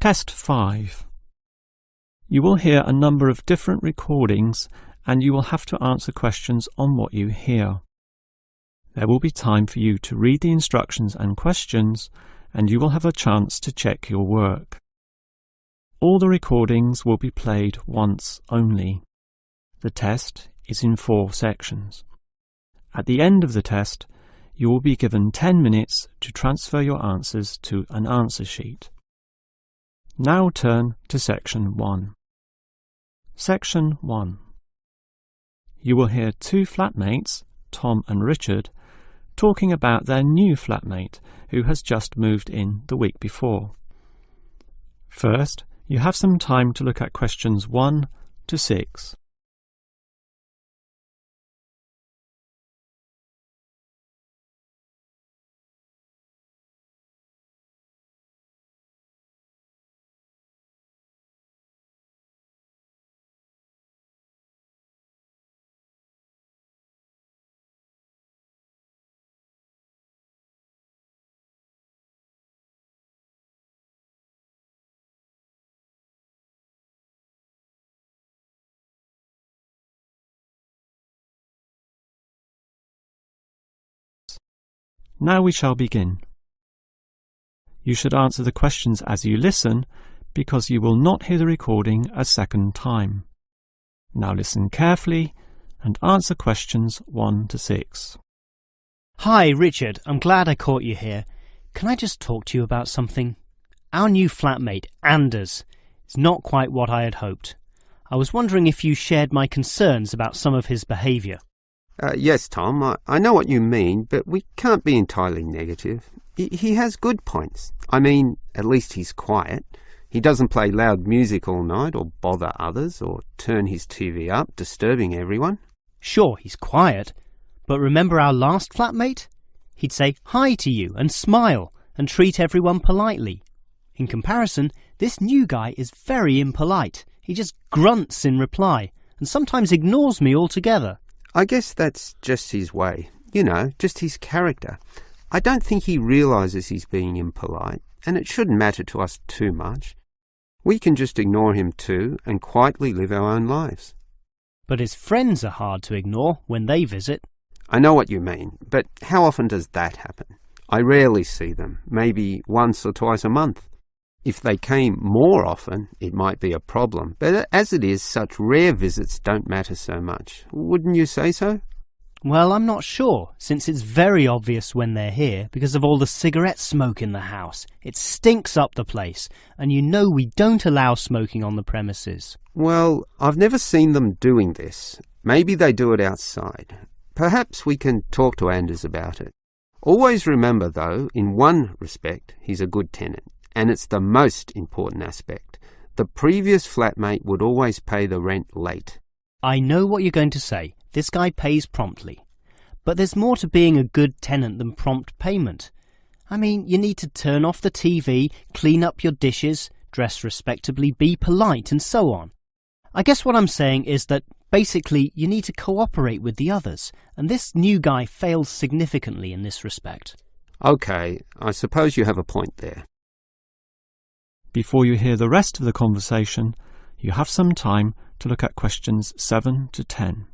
Test 5. You will hear a number of different recordings and you will have to answer questions on what you hear. There will be time for you to read the instructions and questions, and you will have a chance to check your work. All the recordings will be played once only. The test is in 4 sections. At the end of the test, you will be given 10 minutes to transfer your answers to an answer sheet. Now turn to Section 1. Section 1. You will hear 2 flatmates, Tom and Richard, talking about their new flatmate who has just moved in the week before. First, you have some time to look at questions 1 to 6. Now we shall begin. You should answer the questions as you listen, because you will not hear the recording a second time. Now listen carefully and answer questions 1 to 6. Hi, Richard. I'm glad I caught you here. Can I just talk to you about something? Our new flatmate, Anders, is not quite what I had hoped. I was wondering if you shared my concerns about some of his behaviour. Yes, Tom, I know what you mean, but we can't be entirely negative. He has good points. I mean, at least he's quiet. He doesn't play loud music all night or bother others or turn his TV up, disturbing everyone. Sure, he's quiet, but remember our last flatmate? He'd say hi to you and smile and treat everyone politely. In comparison, this new guy is very impolite. He just grunts in reply and sometimes ignores me altogether. I guess that's just his way, just his character. I don't think he realises he's being impolite, and it shouldn't matter to us too much. We can just ignore him too and quietly live our own lives. But his friends are hard to ignore when they visit. I know what you mean, but how often does that happen? I rarely see them, maybe once or twice a month. If they came more often, it might be a problem, but as it is, such rare visits don't matter so much. Wouldn't you say so? Well, I'm not sure, since it's very obvious when they're here because of all the cigarette smoke in the house. It stinks up the place, and you know we don't allow smoking on the premises. Well, I've never seen them doing this. Maybe they do it outside. Perhaps we can talk to Anders about it. Always remember, though, in one respect, he's a good tenant. And it's the most important aspect. The previous flatmate would always pay the rent late. I know what you're going to say. This guy pays promptly. But there's more to being a good tenant than prompt payment. I mean, you need to turn off the TV, clean up your dishes, dress respectably, be polite, and so on. I guess what I'm saying is that basically you need to cooperate with the others, and this new guy fails significantly in this respect. Okay, I suppose you have a point there. Before you hear the rest of the conversation, you have some time to look at questions 7 to 10.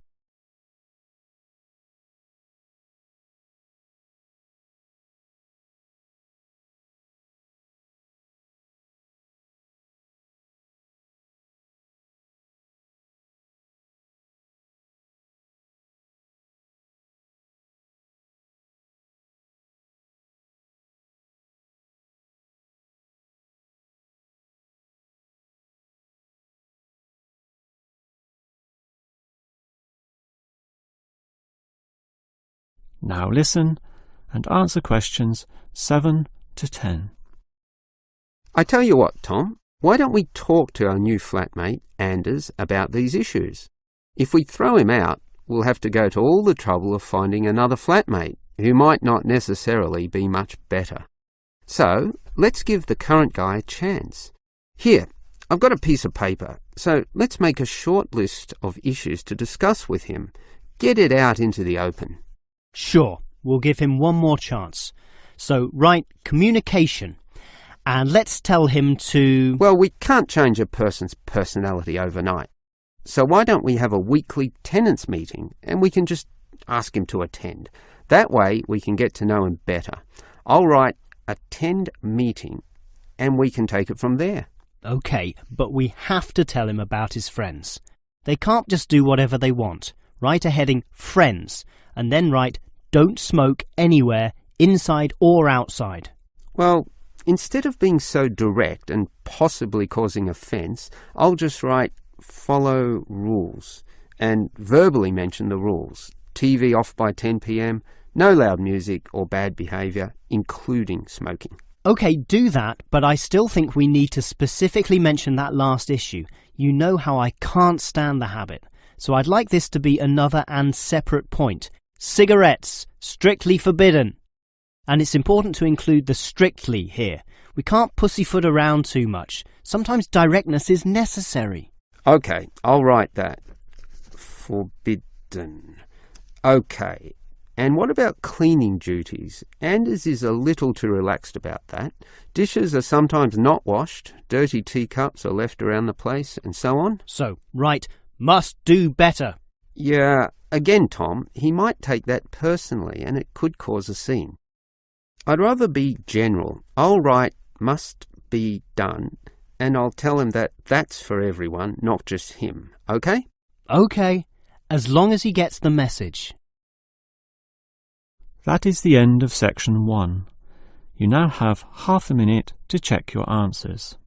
Now listen and answer questions 7 to 10. I tell you what, Tom, why don't we talk to our new flatmate, Anders, about these issues? If we throw him out, we'll have to go to all the trouble of finding another flatmate who might not necessarily be much better. So, let's give the current guy a chance. Here, I've got a piece of paper, so let's make a short list of issues to discuss with him. Get it out into the open. Sure, we'll give him one more chance. So, write communication. And let's tell him to... Well, we can't change a person's personality overnight. So why don't we have a weekly tenants meeting and we can just ask him to attend. That way we can get to know him better. I'll write attend meeting and we can take it from there. OK, but we have to tell him about his friends. They can't just do whatever they want. Write a heading friends and then write don't smoke anywhere, inside or outside. Well, instead of being so direct and possibly causing offence, I'll just write follow rules and verbally mention the rules. TV off by 10 p.m, no loud music or bad behaviour, including smoking. OK, do that, but I still think we need to specifically mention that last issue. You know how I can't stand the habit. So I'd like this to be another and separate point. Cigarettes, strictly forbidden. And it's important to include the strictly here. We can't pussyfoot around too much. Sometimes directness is necessary. OK, I'll write that. Forbidden. OK. And what about cleaning duties? Anders is a little too relaxed about that. Dishes are sometimes not washed, dirty teacups are left around the place, and so on. So, right, must do better. Yeah, again, Tom, he might take that personally and it could cause a scene. I'd rather be general. I'll write must be done and I'll tell him that that's for everyone, not just him. OK? OK, as long as he gets the message. That is the end of section 1. You now have half a minute to check your answers.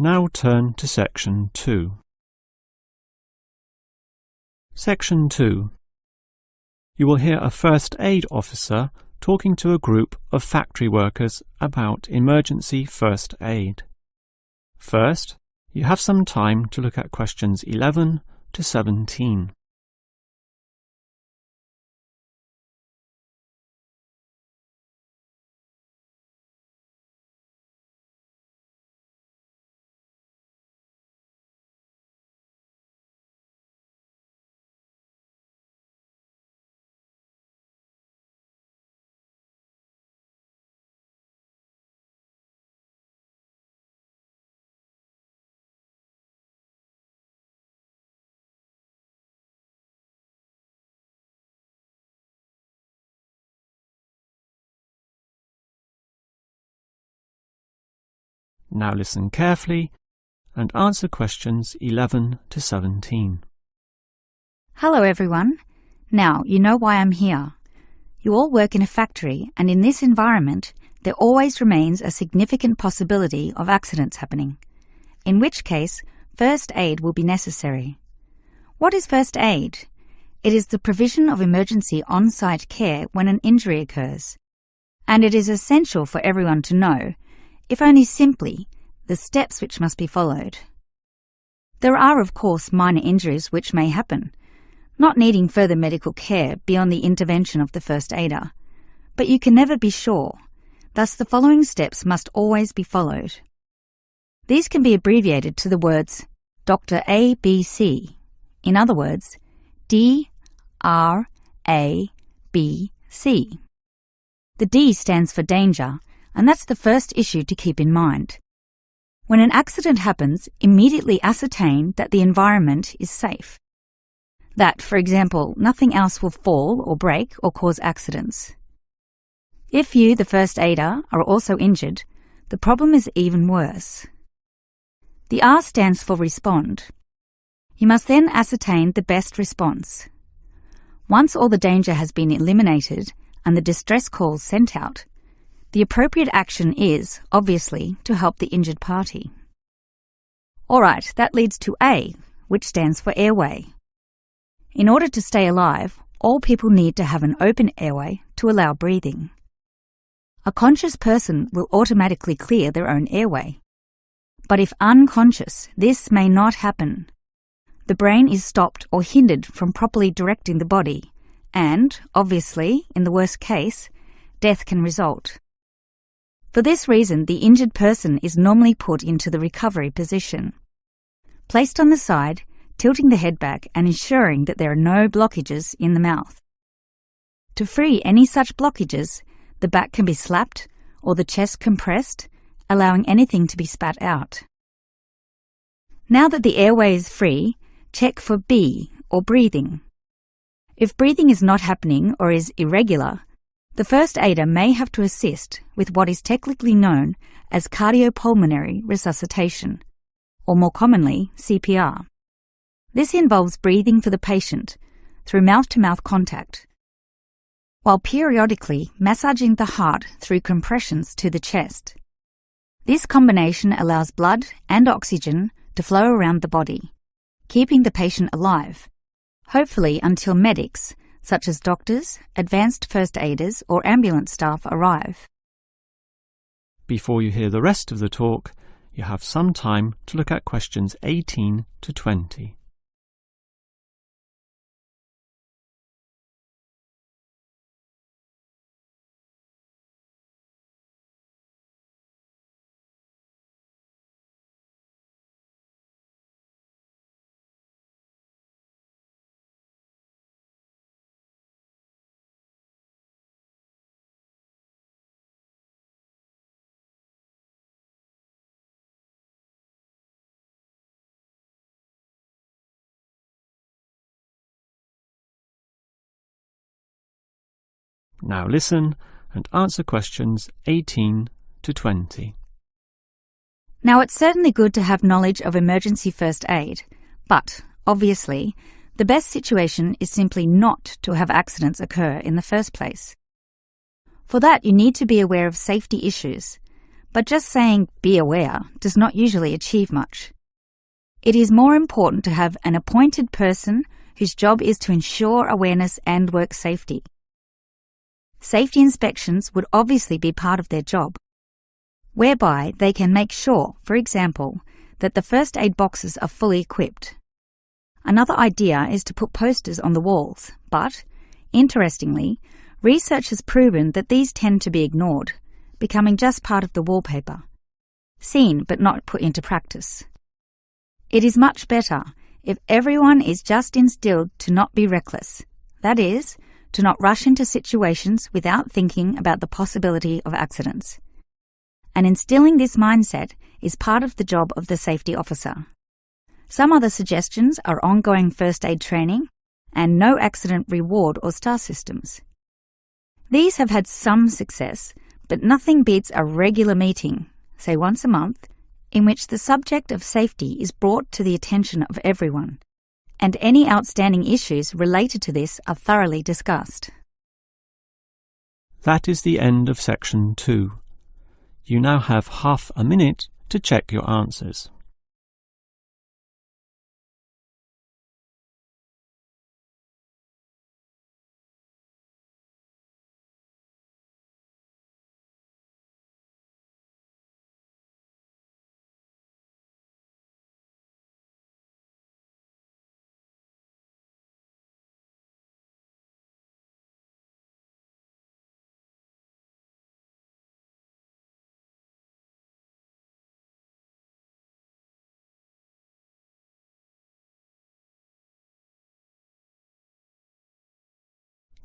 Now turn to section 2. Section 2. You will hear a first aid officer talking to a group of factory workers about emergency first aid. First, you have some time to look at questions 11 to 17. Now listen carefully and answer questions 11 to 17. Hello everyone. Now you know why I'm here. You all work in a factory, and in this environment there always remains a significant possibility of accidents happening, in which case first aid will be necessary. What is first aid? It is the provision of emergency on-site care when an injury occurs, and it is essential for everyone to know, if only simply, the steps which must be followed. There are, of course, minor injuries which may happen, not needing further medical care beyond the intervention of the first aider, but you can never be sure, thus the following steps must always be followed. These can be abbreviated to the words Dr. ABC, in other words, D-R-A-B-C. The D stands for danger, and that's the first issue to keep in mind. When an accident happens, immediately ascertain that the environment is safe. That, for example, nothing else will fall or break or cause accidents. If you, the first aider, are also injured, the problem is even worse. The R stands for respond. You must then ascertain the best response. Once all the danger has been eliminated and the distress calls sent out, the appropriate action is, obviously, to help the injured party. Alright, that leads to A, which stands for airway. In order to stay alive, all people need to have an open airway to allow breathing. A conscious person will automatically clear their own airway. But if unconscious, this may not happen. The brain is stopped or hindered from properly directing the body, and, obviously, in the worst case, death can result. For this reason, the injured person is normally put into the recovery position. Placed on the side, tilting the head back and ensuring that there are no blockages in the mouth. To free any such blockages, the back can be slapped or the chest compressed, allowing anything to be spat out. Now that the airway is free, check for B, or breathing. If breathing is not happening or is irregular, the first aider may have to assist with what is technically known as cardiopulmonary resuscitation, or more commonly, CPR. This involves breathing for the patient through mouth-to-mouth contact, while periodically massaging the heart through compressions to the chest. This combination allows blood and oxygen to flow around the body, keeping the patient alive, hopefully until medics, such as doctors, advanced first aiders, or ambulance staff arrive. Before you hear the rest of the talk, you have some time to look at questions 18 to 20. Now listen and answer questions 18 to 20. Now, it's certainly good to have knowledge of emergency first aid, but, obviously, the best situation is simply not to have accidents occur in the first place. For that, you need to be aware of safety issues, but just saying "be aware" does not usually achieve much. It is more important to have an appointed person whose job is to ensure awareness and work safety. Safety inspections would obviously be part of their job, whereby they can make sure, for example, that the first aid boxes are fully equipped. Another idea is to put posters on the walls, but, interestingly, research has proven that these tend to be ignored, becoming just part of the wallpaper, seen but not put into practice. It is much better if everyone is just instilled to not be reckless, that is, to not rush into situations without thinking about the possibility of accidents. And instilling this mindset is part of the job of the safety officer. Some other suggestions are ongoing first aid training and no accident reward or star systems. These have had some success, but nothing beats a regular meeting, say once a month, in which the subject of safety is brought to the attention of everyone, and any outstanding issues related to this are thoroughly discussed. That is the end of section 2. You now have half a minute to check your answers.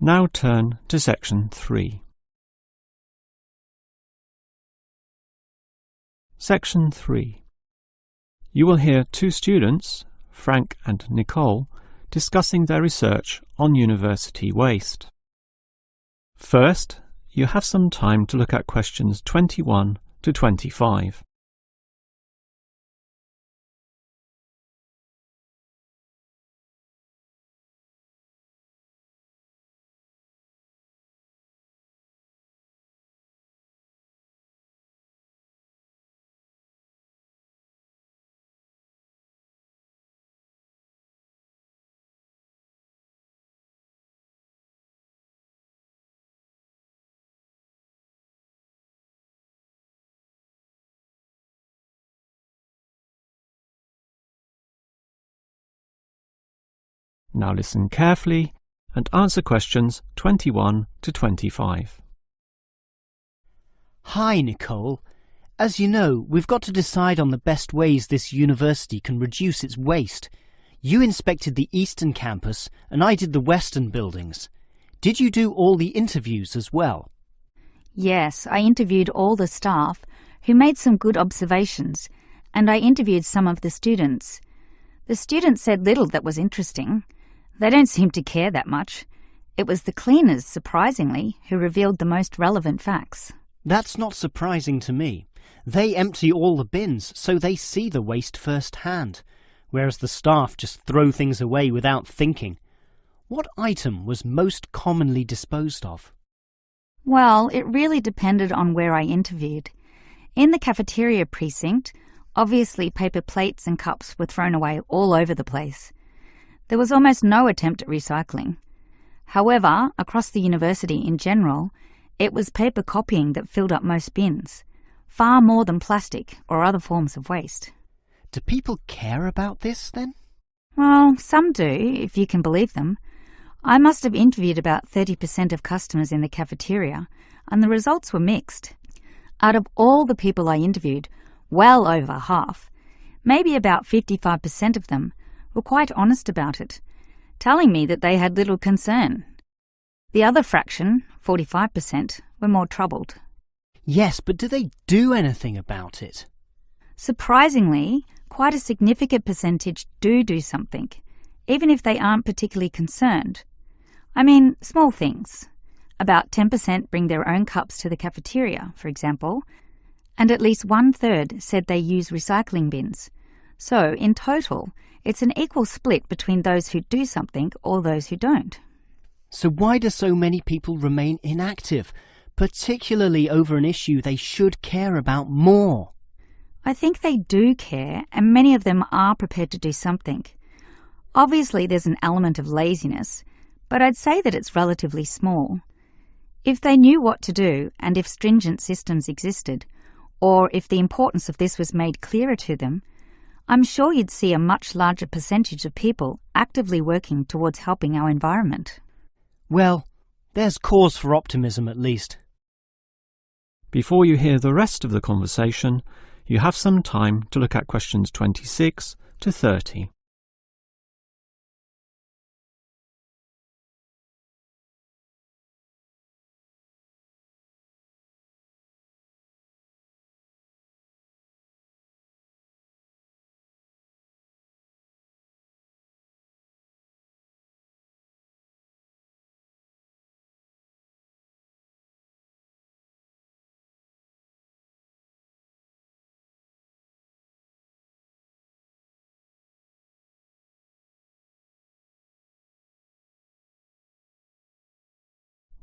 Now turn to section 3. Section 3. You will hear two students, Frank and Nicole, discussing their research on university waste. First, you have some time to look at questions 21 to 25. Now listen carefully and answer questions 21 to 25. Hi, Nicole. As you know, we've got to decide on the best ways this university can reduce its waste. You inspected the eastern campus and I did the western buildings. Did you do all the interviews as well? Yes, I interviewed all the staff, who made some good observations, and I interviewed some of the students. The students said little that was interesting. They don't seem to care that much. It was the cleaners, surprisingly, who revealed the most relevant facts. That's not surprising to me. They empty all the bins, so they see the waste firsthand, whereas the staff just throw things away without thinking. What item was most commonly disposed of? Well, it really depended on where I interviewed. In the cafeteria precinct, obviously paper plates and cups were thrown away all over the place. There was almost no attempt at recycling. However, across the university in general, it was paper copying that filled up most bins, far more than plastic or other forms of waste. Do people care about this, then? Well, some do, if you can believe them. I must have interviewed about 30% of customers in the cafeteria, and the results were mixed. Out of all the people I interviewed, well over half, maybe about 55% of them, were quite honest about it, telling me that they had little concern. The other fraction, 45%, were more troubled. Yes, but do they do anything about it? Surprisingly, quite a significant percentage do something, even if they aren't particularly concerned. I mean, small things. About 10% bring their own cups to the cafeteria, for example, and at least 1/3 said they use recycling bins. So, in total, it's an equal split between those who do something or those who don't. So why do so many people remain inactive, particularly over an issue they should care about more? I think they do care, and many of them are prepared to do something. Obviously, there's an element of laziness, but I'd say that it's relatively small. If they knew what to do, and if stringent systems existed, or if the importance of this was made clearer to them, I'm sure you'd see a much larger percentage of people actively working towards helping our environment. Well, there's cause for optimism at least. Before you hear the rest of the conversation, you have some time to look at questions 26 to 30.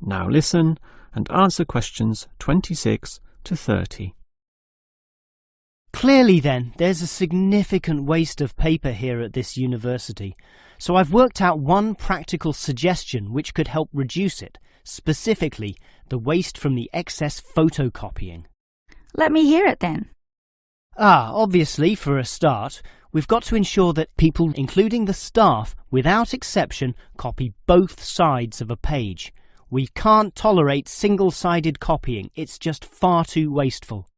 Now listen and answer questions 26 to 30. Clearly then, there's a significant waste of paper here at this university, so I've worked out one practical suggestion which could help reduce it, specifically the waste from the excess photocopying. Let me hear it then. Obviously, for a start, we've got to ensure that people, including the staff, without exception, copy both sides of a page. We can't tolerate single-sided copying. It's just far too wasteful.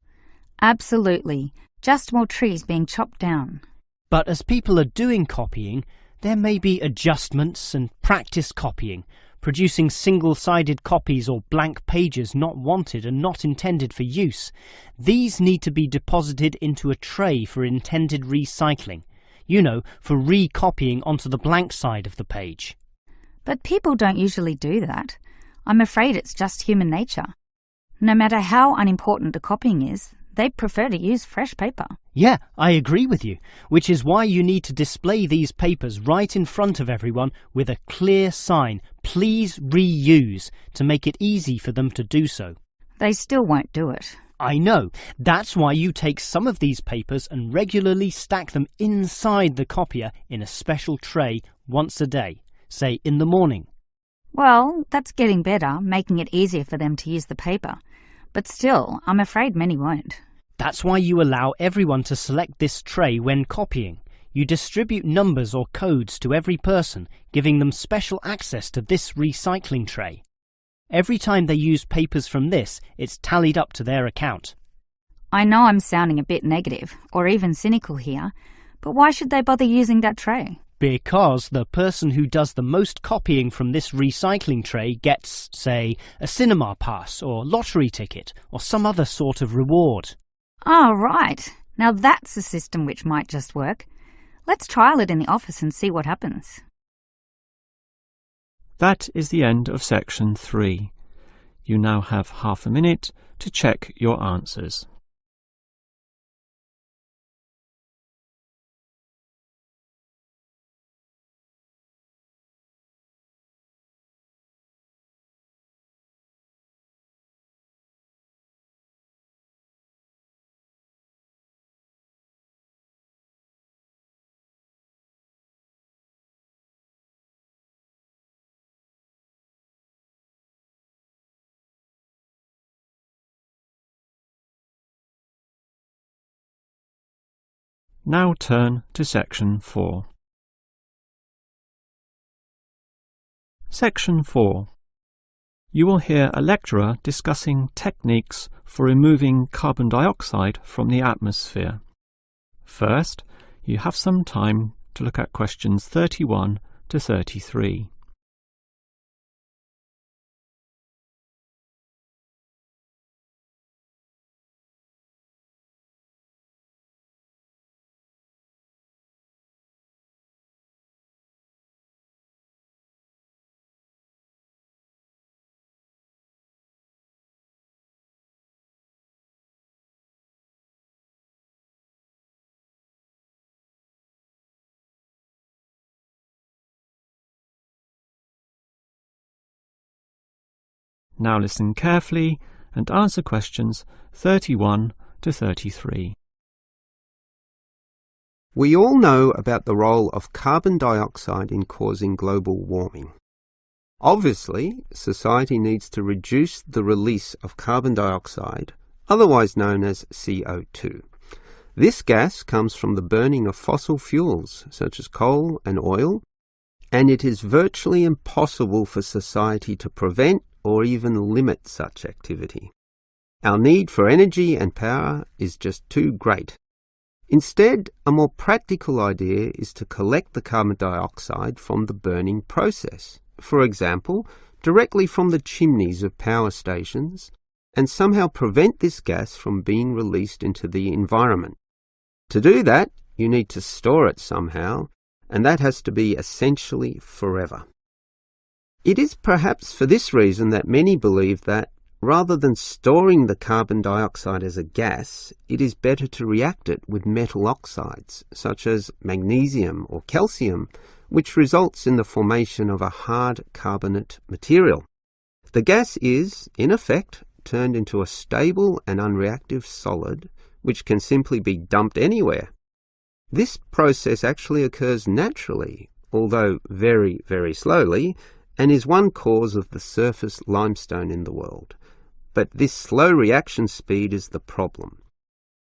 Absolutely. Just more trees being chopped down. But as people are doing copying, there may be adjustments and practice copying, producing single-sided copies or blank pages not wanted and not intended for use. These need to be deposited into a tray for intended recycling. You know, for recopying onto the blank side of the page. But people don't usually do that. I'm afraid it's just human nature. No matter how unimportant the copying is, they prefer to use fresh paper. Yeah, I agree with you, which is why you need to display these papers right in front of everyone with a clear sign, "Please reuse," to make it easy for them to do so. They still won't do it. I know. That's why you take some of these papers and regularly stack them inside the copier in a special tray once a day, say in the morning. Well, that's getting better, making it easier for them to use the paper. But still, I'm afraid many won't. That's why you allow everyone to select this tray when copying. You distribute numbers or codes to every person, giving them special access to this recycling tray. Every time they use papers from this, it's tallied up to their account. I know I'm sounding a bit negative, or even cynical here, but why should they bother using that tray? Because the person who does the most copying from this recycling tray gets, say, a cinema pass or lottery ticket or some other sort of reward. Oh, right. Now that's a system which might just work. Let's trial it in the office and see what happens. That is the end of section 3. You now have half a minute to check your answers. Now turn to section 4. Section 4. You will hear a lecturer discussing techniques for removing carbon dioxide from the atmosphere. First, you have some time to look at questions 31 to 33. Now listen carefully and answer questions 31 to 33. We all know about the role of carbon dioxide in causing global warming. Obviously, society needs to reduce the release of carbon dioxide, otherwise known as CO2. This gas comes from the burning of fossil fuels, such as coal and oil, and it is virtually impossible for society to prevent or even limit such activity. Our need for energy and power is just too great. Instead, a more practical idea is to collect the carbon dioxide from the burning process, for example, directly from the chimneys of power stations, and somehow prevent this gas from being released into the environment. To do that, you need to store it somehow, and that has to be essentially forever. It is perhaps for this reason that many believe that, rather than storing the carbon dioxide as a gas, it is better to react it with metal oxides, such as magnesium or calcium, which results in the formation of a hard carbonate material. The gas is, in effect, turned into a stable and unreactive solid, which can simply be dumped anywhere. This process actually occurs naturally, although very, very slowly, and is one cause of the surface limestone in the world. But this slow reaction speed is the problem.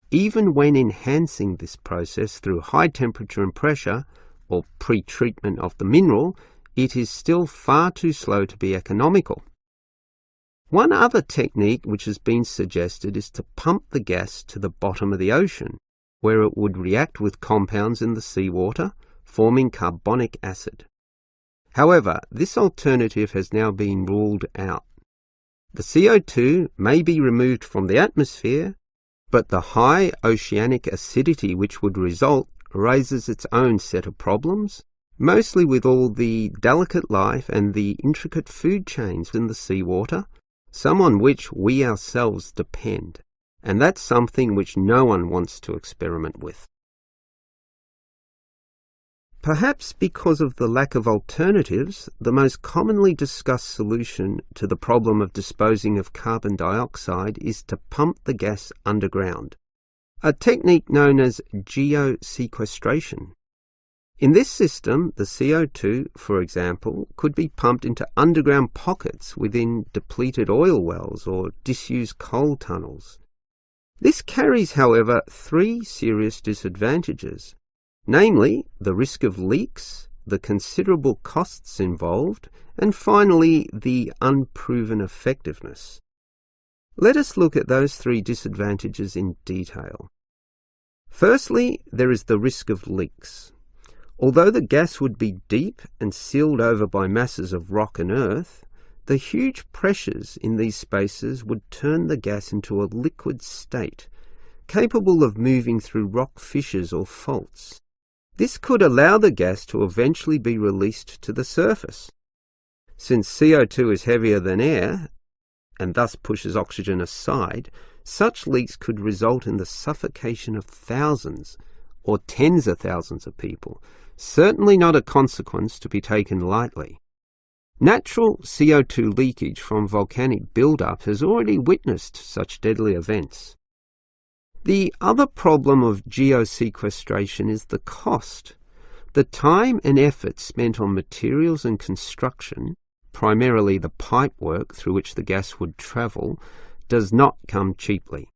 Even when enhancing this process through high temperature and pressure, or pre-treatment of the mineral, it is still far too slow to be economical. One other technique which has been suggested is to pump the gas to the bottom of the ocean, where it would react with compounds in the seawater, forming carbonic acid. However, this alternative has now been ruled out. The CO2 may be removed from the atmosphere, but the high oceanic acidity which would result raises its own set of problems, mostly with all the delicate life and the intricate food chains in the seawater, some on which we ourselves depend, and that's something which no one wants to experiment with. Perhaps because of the lack of alternatives, the most commonly discussed solution to the problem of disposing of carbon dioxide is to pump the gas underground, a technique known as geosequestration. In this system, the CO2, for example, could be pumped into underground pockets within depleted oil wells or disused coal tunnels. This carries, however, 3 serious disadvantages. namely the risk of leaks, the considerable costs involved, and finally the unproven effectiveness. Let us look at those three disadvantages in detail. Firstly, there is the risk of leaks. Although the gas would be deep and sealed over by masses of rock and earth, the huge pressures in these spaces would turn the gas into a liquid state, capable of moving through rock fissures or faults. This could allow the gas to eventually be released to the surface. Since CO2 is heavier than air, and thus pushes oxygen aside, such leaks could result in the suffocation of thousands or tens of thousands of people, certainly not a consequence to be taken lightly. Natural CO2 leakage from volcanic buildup has already witnessed such deadly events. The other problem of geosequestration is the cost. The time and effort spent on materials and construction, primarily the pipework through which the gas would travel, does not come cheaply.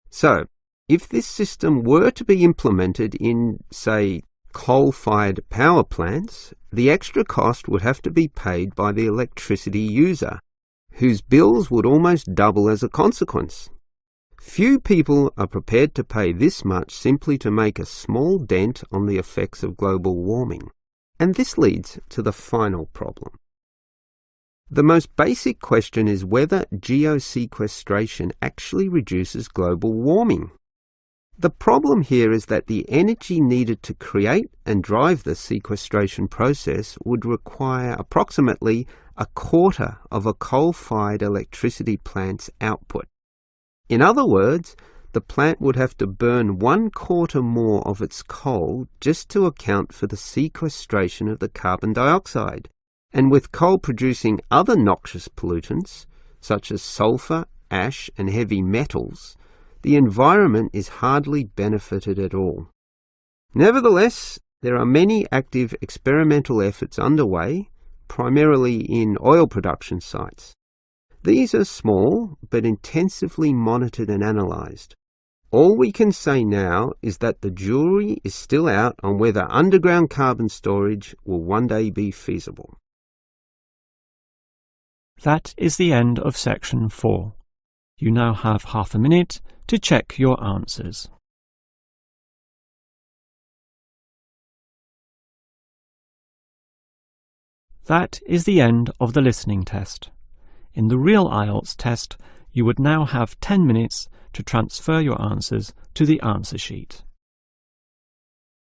So, if this system were to be implemented in, say, coal-fired power plants, the extra cost would have to be paid by the electricity user, whose bills would almost double as a consequence. Few people are prepared to pay this much simply to make a small dent on the effects of global warming. And this leads to the final problem. The most basic question is whether geosequestration actually reduces global warming. The problem here is that the energy needed to create and drive the sequestration process would require approximately a quarter of a coal-fired electricity plant's output. In other words, the plant would have to burn 1/4 more of its coal just to account for the sequestration of the carbon dioxide. And with coal producing other noxious pollutants, such as sulfur, ash, and heavy metals, the environment is hardly benefited at all. Nevertheless, there are many active experimental efforts underway, primarily in oil production sites. These are small, but intensively monitored and analysed. All we can say now is that the jury is still out on whether underground carbon storage will one day be feasible. That is the end of section 4. You now have half a minute to check your answers. That is the end of the listening test. In the real IELTS test, you would now have 10 minutes to transfer your answers to the answer sheet.